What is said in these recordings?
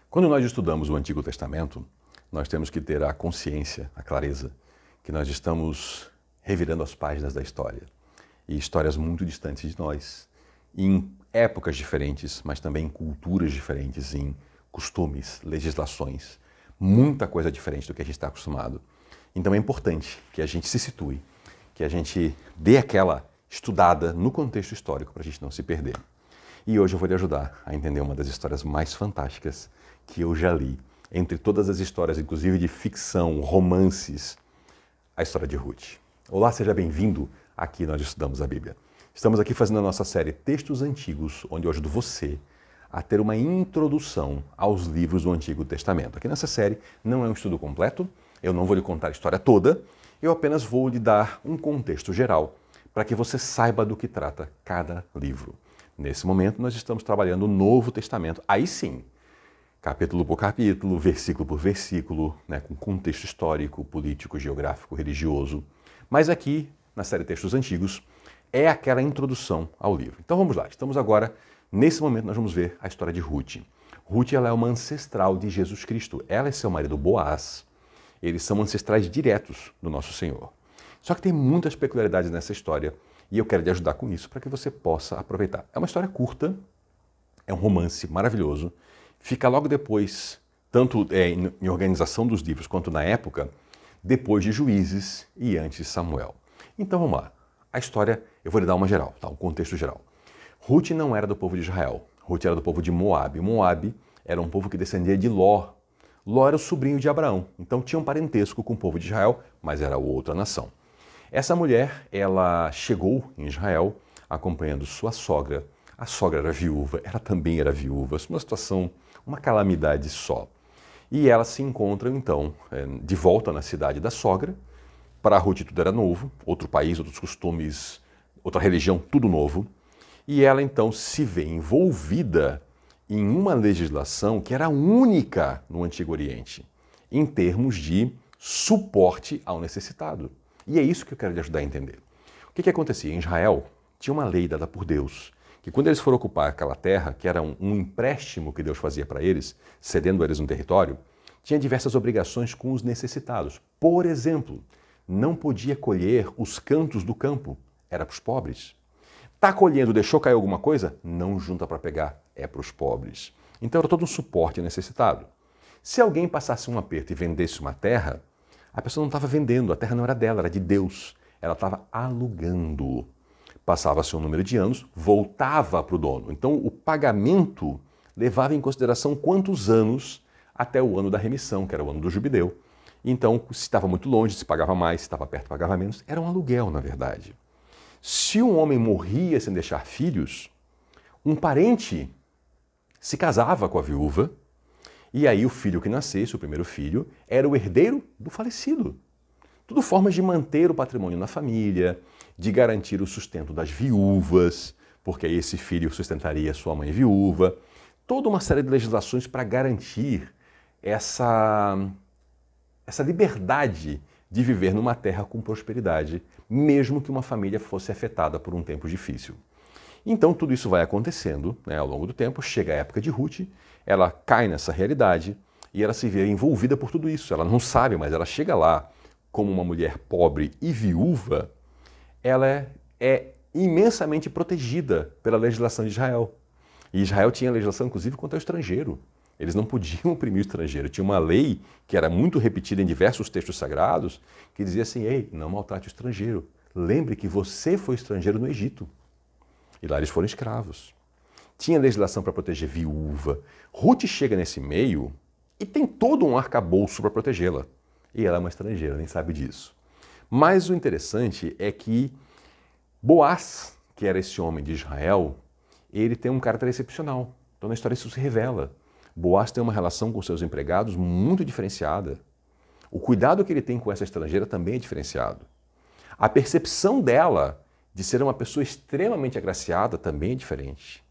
Quando nós estudamos o Antigo Testamento, nós temos que ter a consciência, a clareza, que nós estamos revirando as páginas da história. E histórias muito distantes de nós, em épocas diferentes, mas também em culturas diferentes, em costumes, legislações, muita coisa diferente do que a gente está acostumado. Então é importante que a gente se situe, que a gente dê aquela estudada no contexto histórico para a gente não se perder. E hoje eu vou lhe ajudar a entender uma das histórias mais fantásticas que eu já li. Entre todas as histórias, inclusive de ficção, romances, a história de Ruth. Olá, seja bem-vindo. Aqui nós estudamos a Bíblia. Estamos aqui fazendo a nossa série Textos Antigos, onde eu ajudo você a ter uma introdução aos livros do Antigo Testamento. Aqui nessa série não é um estudo completo, eu não vou lhe contar a história toda, eu apenas vou lhe dar um contexto geral para que você saiba do que trata cada livro. Nesse momento nós estamos trabalhando o Novo Testamento, aí sim, capítulo por capítulo, versículo por versículo, com contexto histórico, político, geográfico, religioso. Mas aqui, na série Textos Antigos, é aquela introdução ao livro. Então vamos lá, estamos agora, nesse momento nós vamos ver a história de Ruth. Ruth ela é uma ancestral de Jesus Cristo, ela e seu marido Boaz, eles são ancestrais diretos do nosso Senhor. Só que tem muitas peculiaridades nessa história e eu quero te ajudar com isso para que você possa aproveitar. É uma história curta, é um romance maravilhoso, fica logo depois, tanto em organização dos livros quanto na época, depois de Juízes e antes de Samuel. Então vamos lá. A história, eu vou lhe dar uma geral, um contexto geral. Ruth não era do povo de Israel, Ruth era do povo de Moabe. Moabe era um povo que descendia de Ló. Ló era o sobrinho de Abraão, então tinha um parentesco com o povo de Israel, mas era outra nação. Essa mulher, ela chegou em Israel acompanhando sua sogra. A sogra era viúva, ela também era viúva, uma situação, uma calamidade só. E elas se encontram, então, de volta na cidade da sogra. Para Ruth tudo era novo, outro país, outros costumes, outra religião, tudo novo. E ela, então, se vê envolvida em uma legislação que era única no Antigo Oriente, em termos de suporte ao necessitado. E é isso que eu quero lhe ajudar a entender. O que acontecia? Em Israel, tinha uma lei dada por Deus, que quando eles foram ocupar aquela terra, que era um empréstimo que Deus fazia para eles, cedendo a eles um território, tinha diversas obrigações com os necessitados. Por exemplo, não podia colher os cantos do campo, era para os pobres. Está colhendo, deixou cair alguma coisa? Não junta para pegar, é para os pobres. Então era todo um suporte necessitado. Se alguém passasse um aperto e vendesse uma terra, a pessoa não estava vendendo, a terra não era dela, era de Deus. Ela estava alugando. Passava-se um número de anos, voltava para o dono. Então o pagamento levava em consideração quantos anos até o ano da remissão, que era o ano do jubileu. Então, se estava muito longe, se pagava mais, se estava perto, pagava menos. Era um aluguel, na verdade. Se um homem morria sem deixar filhos, um parente se casava com a viúva e aí o filho que nascesse, o primeiro filho, era o herdeiro do falecido. Tudo formas de manter o patrimônio na família, de garantir o sustento das viúvas, porque aí esse filho sustentaria sua mãe viúva. Toda uma série de legislações para garantir essa liberdade de viver numa terra com prosperidade, mesmo que uma família fosse afetada por um tempo difícil. Então tudo isso vai acontecendo ao longo do tempo, chega a época de Ruth, ela cai nessa realidade e ela se vê envolvida por tudo isso. Ela não sabe, mas ela chega lá como uma mulher pobre e viúva, ela é imensamente protegida pela legislação de Israel. E Israel tinha legislação, inclusive, contra o estrangeiro. Eles não podiam oprimir o estrangeiro. Tinha uma lei que era muito repetida em diversos textos sagrados, que dizia assim, ei, não maltrate o estrangeiro. Lembre que você foi estrangeiro no Egito. E lá eles foram escravos. Tinha legislação para proteger viúva. Ruth chega nesse meio e tem todo um arcabouço para protegê-la. E ela é uma estrangeira, nem sabe disso. Mas o interessante é que Boaz, que era esse homem de Israel, ele tem um caráter excepcional. Então na história isso se revela. Boaz tem uma relação com seus empregados muito diferenciada. O cuidado que ele tem com essa estrangeira também é diferenciado. A percepção dela de ser uma pessoa extremamente agraciada também é diferente.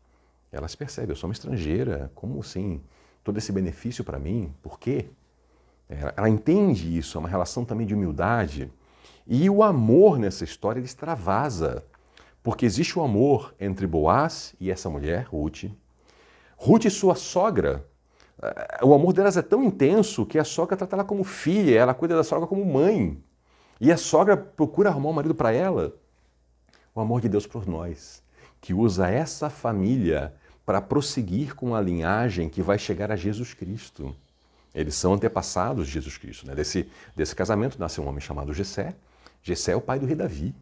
Ela se percebe, eu sou uma estrangeira, como assim? Todo esse benefício para mim, por quê? Ela entende isso, é uma relação também de humildade. E o amor nessa história ele extravasa, porque existe o amor entre Boaz e essa mulher, Ruth. Ruth e sua sogra O amor delas é tão intenso que a sogra trata ela como filha, ela cuida da sogra como mãe. E a sogra procura arrumar um marido para ela. O amor de Deus por nós, que usa essa família para prosseguir com a linhagem que vai chegar a Jesus Cristo. Eles são antepassados de Jesus Cristo. Né? Desse casamento nasce um homem chamado Jessé. Jessé é o pai do rei Davi.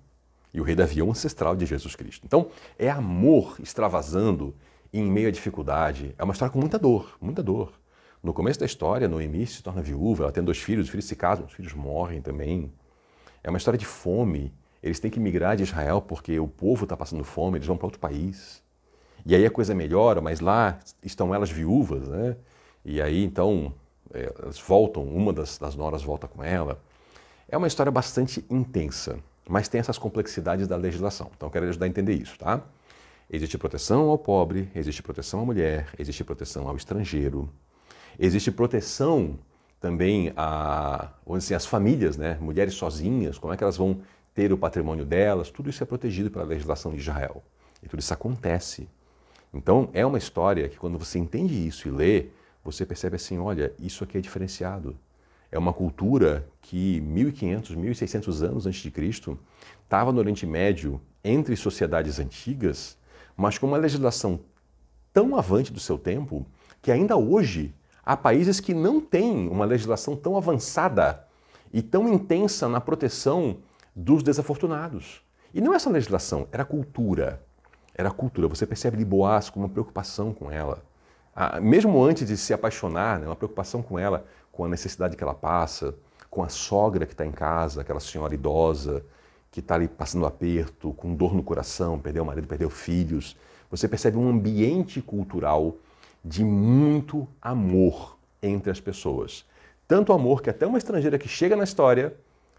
E o rei Davi é um ancestral de Jesus Cristo. Então, é amor extravasando em meio à dificuldade. É uma história com muita dor, muita dor. No começo da história, Noemi se torna viúva, ela tem 2 filhos, os filhos se casam, os filhos morrem também. É uma história de fome. Eles têm que migrar de Israel porque o povo está passando fome, eles vão para outro país. E aí a coisa melhora, mas lá estão elas viúvas, né? E aí, então, elas voltam, uma das noras volta com ela. É uma história bastante intensa, mas tem essas complexidades da legislação. Então, eu quero ajudar a entender isso, tá? Existe proteção ao pobre, existe proteção à mulher, existe proteção ao estrangeiro, existe proteção também vamos dizer, às famílias, né? Mulheres sozinhas, como é que elas vão ter o patrimônio delas, tudo isso é protegido pela legislação de Israel. E tudo isso acontece. Então, é uma história que quando você entende isso e lê, você percebe assim, olha, isso aqui é diferenciado. É uma cultura que 1500, 1600 anos antes de Cristo estava no Oriente Médio, entre sociedades antigas, mas com uma legislação tão avante do seu tempo, que ainda hoje há países que não têm uma legislação tão avançada e tão intensa na proteção dos desafortunados. E não é essa legislação, era cultura. Era cultura. Você percebe ali Boaz com uma preocupação com ela. Mesmo antes de se apaixonar, né, uma preocupação com ela, com a necessidade que ela passa, com a sogra que está em casa, aquela senhora idosa que está ali passando aperto, com dor no coração, perdeu o marido, perdeu filhos. Você percebe um ambiente cultural de muito amor entre as pessoas. Tanto amor que até uma estrangeira que chega na história,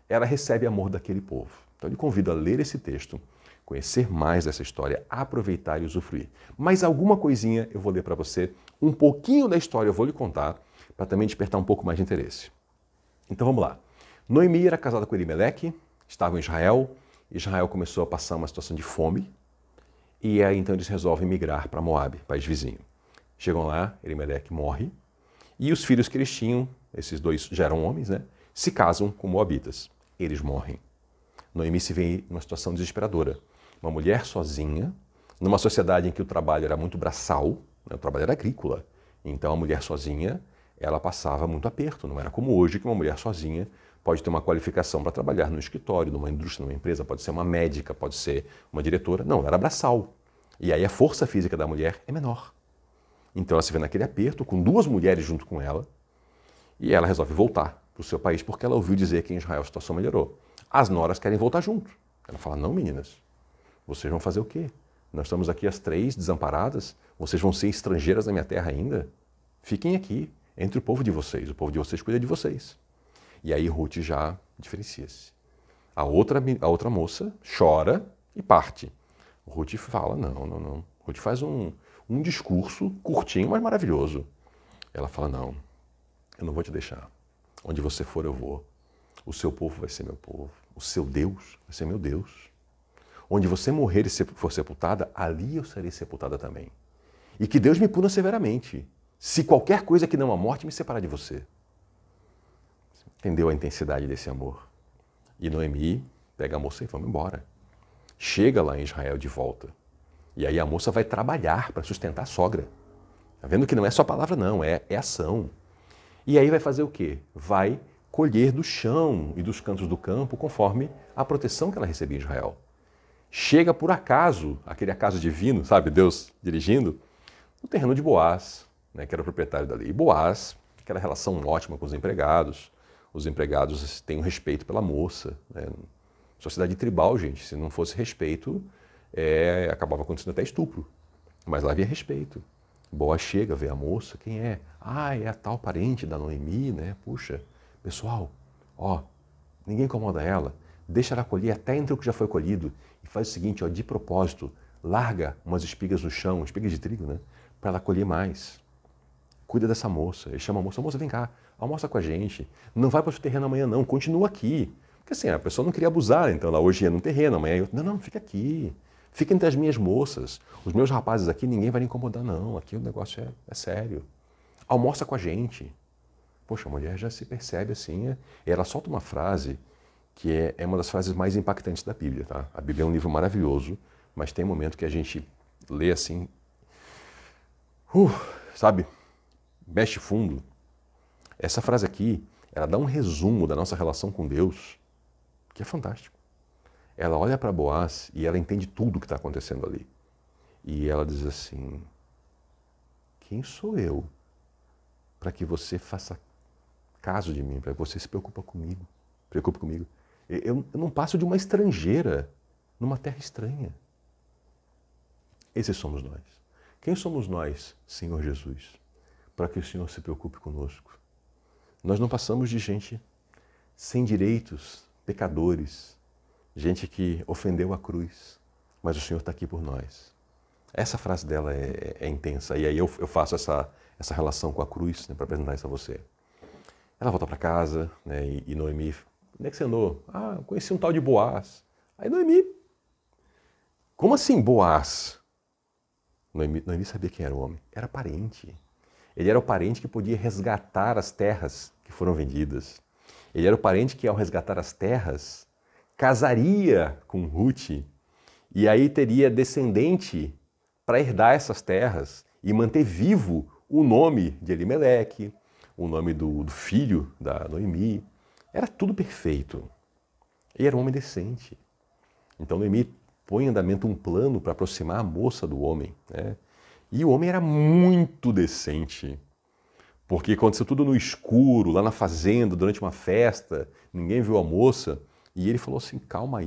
ela recebe amor daquele povo. Então eu lhe convido a ler esse texto, conhecer mais dessa história, aproveitar e usufruir. Mas alguma coisinha eu vou ler para você, um pouquinho da história eu vou lhe contar, para também despertar um pouco mais de interesse. Então vamos lá. Noemi era casada com Elimeleque, estava em Israel, Israel começou a passar uma situação de fome, e aí então eles resolvem migrar para Moabe, país vizinho. Chegam lá, Elimeleque morre, e os filhos que eles tinham, esses 2 já eram homens, né, se casam com moabitas. Eles morrem. Noemi se vê numa situação desesperadora. Uma mulher sozinha, numa sociedade em que o trabalho era muito braçal, né, o trabalho era agrícola. Então a mulher sozinha, ela passava muito aperto. Não era como hoje, que uma mulher sozinha pode ter uma qualificação para trabalhar no escritório, numa indústria, numa empresa, pode ser uma médica, pode ser uma diretora. Não, era braçal. E aí a força física da mulher é menor. Então ela se vê naquele aperto, com 2 mulheres junto com ela, e ela resolve voltar para o seu país porque ela ouviu dizer que em Israel a situação melhorou. As noras querem voltar junto. Ela fala, não meninas, vocês vão fazer o quê? Nós estamos aqui as 3 desamparadas, vocês vão ser estrangeiras na minha terra ainda? Fiquem aqui, entre o povo de vocês cuida de vocês. E aí Ruth já diferencia-se. A outra moça chora e parte. Ruth fala, não. Ruth faz um discurso curtinho, mas maravilhoso. Ela fala, não, eu não vou te deixar. Onde você for, eu vou. O seu povo vai ser meu povo. O seu Deus vai ser meu Deus. Onde você morrer e for sepultada, ali eu serei sepultada também. E que Deus me puna severamente, se qualquer coisa que não a morte me separar de você. Entendeu a intensidade desse amor? E Noemi pega a moça e vamos embora. Chega lá em Israel de volta. E aí a moça vai trabalhar para sustentar a sogra. Tá vendo que não é só palavra não, é ação. E aí vai fazer o quê? Vai colher do chão e dos cantos do campo conforme a proteção que ela recebia em Israel. Chega por acaso, aquele acaso divino, sabe, Deus dirigindo, no terreno de Boaz, né, que era o proprietário dali. E Boaz, aquela relação ótima com os empregados têm um respeito pela moça. Né? Sociedade tribal, gente, se não fosse respeito, acabava acontecendo até estupro. Mas lá havia respeito. Boaz chega, vê a moça, quem é? É a tal parente da Noemi, né? Puxa, pessoal, ninguém incomoda ela, deixa ela colher até entre o que já foi colhido e faz o seguinte, de propósito, larga umas espigas no chão, espigas de trigo, né? Para ela colher mais. Cuida dessa moça. Ele chama a moça, vem cá, almoça com a gente. Não vai para o seu terreno amanhã não, continua aqui. Porque assim, a pessoa não queria abusar, então ela hoje ia num terreno, amanhã não, fica aqui. Fica entre as minhas moças. Os meus rapazes aqui, ninguém vai lhe incomodar não, aqui o negócio é sério. almoça com a gente. Poxa, a mulher já se percebe assim, ela solta uma frase que é uma das frases mais impactantes da Bíblia, tá? A Bíblia é um livro maravilhoso, mas tem um momento que a gente lê assim, sabe, mexe fundo. Essa frase aqui, ela dá um resumo da nossa relação com Deus, que é fantástico. Ela olha para Boaz e ela entende tudo o que está acontecendo ali. E ela diz assim, quem sou eu para que você faça caso de mim, para que você se preocupe comigo? Eu não passo de uma estrangeira numa terra estranha. Esses somos nós. Quem somos nós, Senhor Jesus, para que o Senhor se preocupe conosco? Nós não passamos de gente sem direitos, pecadores, gente que ofendeu a cruz, mas o Senhor está aqui por nós. Essa frase dela é intensa, e aí eu faço essa relação com a cruz, né, para apresentar isso a você. Ela volta para casa, né, e Noemi, onde é que você andou? Ah, conheci um tal de Boaz. Aí Noemi, como assim Boaz? Noemi sabia quem era o homem, era parente. Ele era o parente que podia resgatar as terras que foram vendidas. Ele era o parente que, ao resgatar as terras, casaria com Ruth e aí teria descendente para herdar essas terras e manter vivo o nome de Elimeleque, o nome do filho da Noemi. Era tudo perfeito. Ele era um homem decente. Então Noemi põe em andamento um plano para aproximar a moça do homem, né? E o homem era muito decente. Porque aconteceu tudo no escuro, lá na fazenda, durante uma festa, ninguém viu a moça, e ele falou assim, calma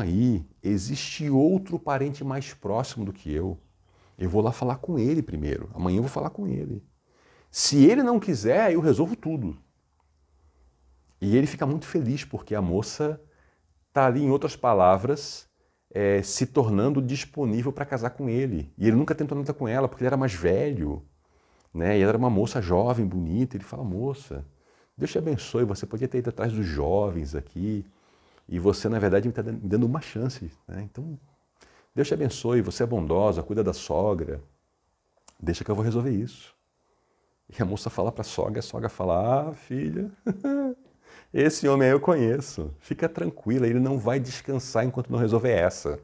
aí, existe outro parente mais próximo do que eu vou lá falar com ele primeiro, amanhã eu vou falar com ele. Se ele não quiser, eu resolvo tudo. E ele fica muito feliz, porque a moça está ali, em outras palavras, se tornando disponível para casar com ele. E ele nunca tentou nada com ela, porque ele era mais velho, né? E ela era uma moça jovem, bonita. Ele fala, moça, Deus te abençoe, você podia ter ido atrás dos jovens aqui, e você, na verdade, me está dando uma chance, né? Então, Deus te abençoe, você é bondosa, cuida da sogra, deixa que eu vou resolver isso. E a moça fala para a sogra fala, ah, filha, esse homem aí eu conheço, fica tranquila, ele não vai descansar enquanto não resolver essa.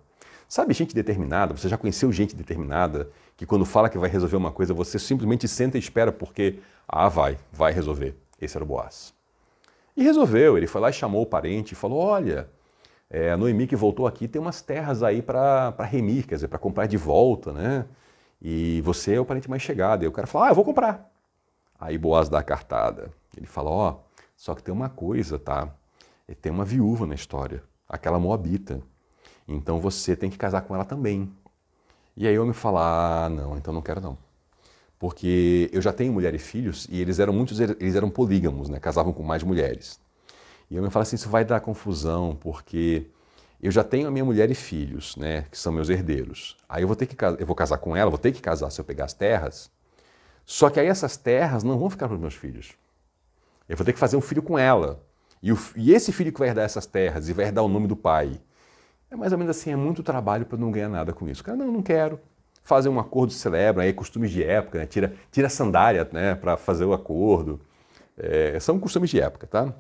Sabe gente determinada, você já conheceu gente determinada, que quando fala que vai resolver uma coisa, você simplesmente senta e espera porque, vai resolver. Esse era o Boaz. E resolveu, ele foi lá e chamou o parente e falou, olha, a Noemi que voltou aqui tem umas terras aí para remir, quer dizer, para comprar de volta, né? E você é o parente mais chegado. E o cara fala, eu vou comprar. Aí Boaz dá a cartada. Ele fala, só que tem uma coisa, tá? Tem uma viúva na história, aquela moabita. Então você tem que casar com ela também. E aí o homem fala, não, então não quero não. Porque eu já tenho mulher e filhos e eles eram polígamos, né? Casavam com mais mulheres. E o homem fala assim, isso vai dar confusão, porque eu já tenho a minha mulher e filhos, né? Que são meus herdeiros. Aí eu vou casar com ela, vou ter que casar se eu pegar as terras. Só que aí essas terras não vão ficar para os meus filhos. Eu vou ter que fazer um filho com ela. E esse filho que vai herdar essas terras e vai herdar o nome do pai, é mais ou menos assim, é muito trabalho para não ganhar nada com isso. O cara, não quero. Fazem um acordo, celebram, aí costumes de época, né? Tira a sandália, né, para fazer o acordo. São costumes de época, tá?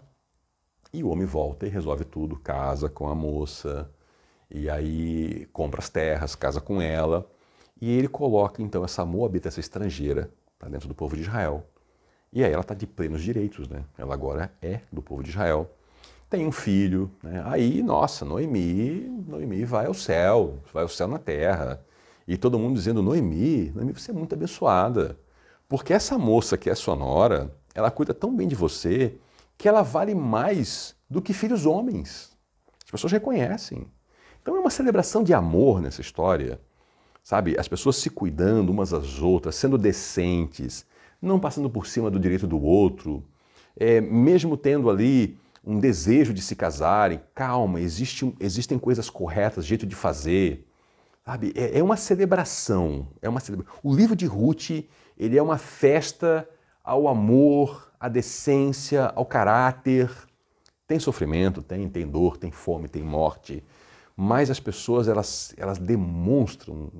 E o homem volta e resolve tudo, casa com a moça, e aí compra as terras, casa com ela, e ele coloca então essa moabita, essa estrangeira, para dentro do povo de Israel. E aí ela está de plenos direitos, né? Ela agora é do povo de Israel. Tem um filho, né? Aí, nossa, Noemi vai ao céu na terra. E todo mundo dizendo, Noemi, você é muito abençoada. Porque essa moça que é sua nora, ela cuida tão bem de você que ela vale mais do que filhos homens. As pessoas reconhecem. Então é uma celebração de amor nessa história. Sabe, as pessoas se cuidando umas às outras, sendo decentes, não passando por cima do direito do outro, mesmo tendo ali um desejo de se casarem, calma, existem coisas corretas, jeito de fazer. Sabe? É uma celebração, O livro de Ruth, ele é uma festa ao amor, à decência, ao caráter. Tem sofrimento, tem dor, tem fome, tem morte, mas as pessoas elas demonstram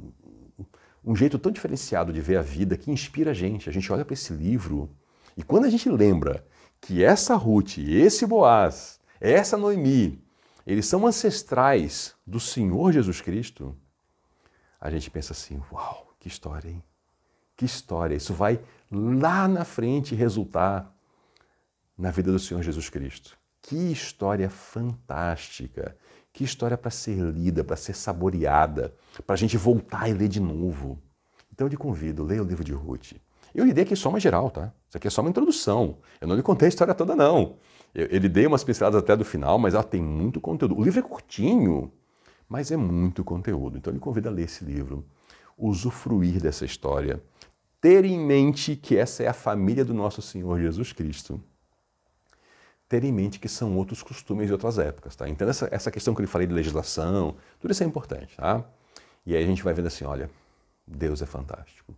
um jeito tão diferenciado de ver a vida que inspira a gente. A gente olha para esse livro e quando a gente lembra que essa Ruth, esse Boaz, essa Noemi, eles são ancestrais do Senhor Jesus Cristo, a gente pensa assim, uau, que história, hein? Que história! Isso vai lá na frente resultar na vida do Senhor Jesus Cristo. Que história fantástica! Que história para ser lida, para ser saboreada, para a gente voltar e ler de novo. Então eu te convido, leia o livro de Ruth. Eu lhe dei aqui só uma geral, tá? Isso aqui é só uma introdução. Eu não lhe contei a história toda, não. Eu lhe dei umas pinceladas até do final, mas ela tem muito conteúdo. O livro é curtinho, mas é muito conteúdo. Então eu lhe convido a ler esse livro, usufruir dessa história, ter em mente que essa é a família do nosso Senhor Jesus Cristo. Ter em mente que são outros costumes de outras épocas, tá? Então essa questão que eu lhe falei de legislação, tudo isso é importante, tá? E aí a gente vai vendo assim, olha, Deus é fantástico.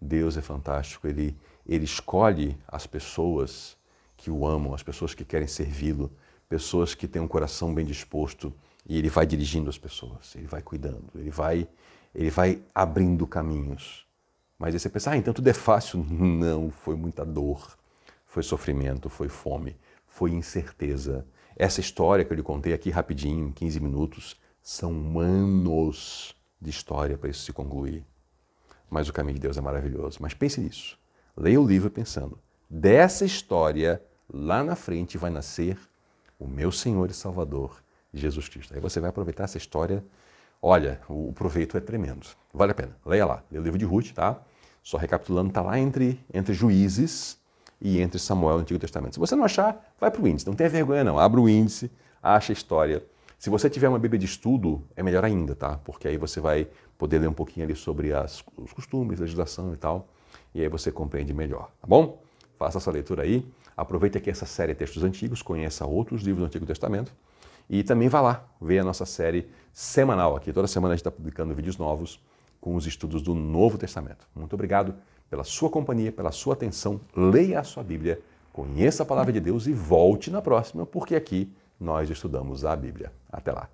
Deus é fantástico, Ele escolhe as pessoas que o amam, as pessoas que querem servi-lo, pessoas que têm um coração bem disposto e Ele vai dirigindo as pessoas, Ele vai cuidando, Ele vai abrindo caminhos. Mas aí você pensa, então tudo é fácil. Não, foi muita dor, foi sofrimento, foi fome, foi incerteza. Essa história que eu lhe contei aqui rapidinho, em 15 minutos, são anos de história para isso se concluir. Mas o caminho de Deus é maravilhoso. Mas pense nisso. Leia o livro pensando, dessa história, lá na frente vai nascer o meu Senhor e Salvador, Jesus Cristo. Aí você vai aproveitar essa história. Olha, o proveito é tremendo. Vale a pena. Leia lá. Leia o livro de Ruth, tá? Só recapitulando, está lá entre Juízes e entre Samuel no Antigo Testamento. Se você não achar, vai para o índice. Não tenha vergonha não. Abre o índice, acha a história. Se você tiver uma Bíblia de estudo, é melhor ainda, tá? Porque aí você vai poder ler um pouquinho ali sobre os costumes, legislação e tal. E aí você compreende melhor, tá bom? Faça essa leitura aí. Aproveite aqui essa série Textos Antigos, conheça outros livros do Antigo Testamento. E também vá lá ver a nossa série semanal aqui. Toda semana a gente está publicando vídeos novos com os estudos do Novo Testamento. Muito obrigado pela sua companhia, pela sua atenção. Leia a sua Bíblia, conheça a Palavra de Deus e volte na próxima, porque aqui nós estudamos a Bíblia. Até lá!